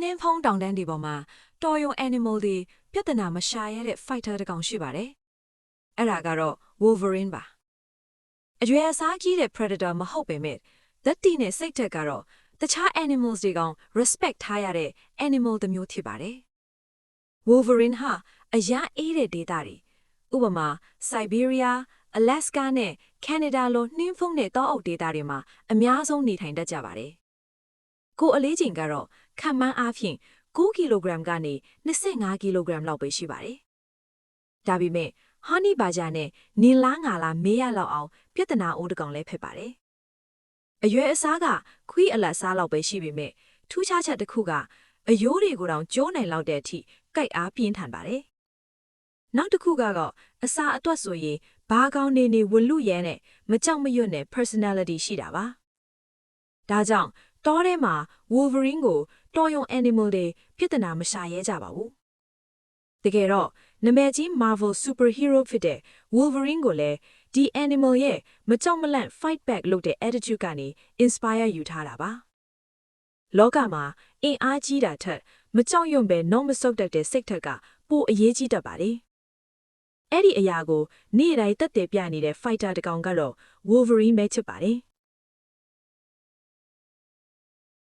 နှင်းဖုံးတောင်တန်းဒီပေါ်မှာတော်ယုံ animal တွေပြဿနာမရှာရတဲ့ fighter တစ်ကောင်ရှိပါတယ်။အဲ့ဒါကတော့ Wolverine ပါ။အရွယ်အစားကြီးတဲ့ predator မဟုတ်ပေမဲ့သတ္တိနဲ့စိတ်ဓာတ်ကတော့တခြား animals တွေကောင် respect ထားရတဲ့ animal တစ်မျိုးဖြစ်ပါတယ်။ Wolverine ဟာအရာအေးတဲ့ဒေသတွေဥပမာ Siberia, Alaska နဲ့ Canada လိုနှင်းဖုံးတဲ့တောအုပ်ဒေသတွေမှာအများဆုံးနေထိုင်တတ်ကြပါတယ်။ကိုယ်အလေးချိန်ကတော့ခန့်မှန်းအားဖြင့်9ကီလိုဂရမ်ကနေ25ကီလိုဂရမ်လောက်ပဲရှိပါတယ်။ဒါပေမဲ့ Honey Badger နဲ့နင်လားငါလားမေးရလောက်အောင်ပြဿနာအိုးတစ်ကောင်လည်းဖြစ်ပါတယ်။အရွယ်အစားကခွီးအလတ်စားလောက်ပဲရှိပေမဲ့ထူးခြားချက်တစ်ခုကအယိုးတွေကိုတောင်ကျိုးနိုင်လောက်တဲ့အထိကိုက်အားပြင်းထန်ပါတယ်။နောက်တစ်ခုကတော့အစာအတွက်ဆိုရင်ဘာကောင်းနေဝလူရဲနဲ့မကြောက်မရွံ့တဲ့ personality ရှိတာပါ။ဒါကြောင့်တောထဲမှာ Wolverine ကိုတော်ယုံ animal တွေပြဿနာမရှာရဲကြပါဘူး။တကယ်တော့နာမည်ကြီး Marvel superhero ဖြစ်တဲ့ Wolverine ကိုလည်းဒီ animal ရဲ့မကြောက်မလန့် fight back လုပ်တဲ့ attitude ကနေ inspire ယူထားတာပါ။လောကမှာအင်အားကြီးတာထက်မကြောက်ရွံ့ပဲနှုံးမဆုတ်တတ်တဲ့စိတ်ဓာတ်ကပိုအရေးကြီးတတ်ပါတယ်။အဲ့ဒီအရာကိုနေ့တိုင်းတက်တယ်ပြနေတဲ့ fighter တစ်ကောင်ကတော့ Wolverine ပဲဖြစ်ပါတယ်။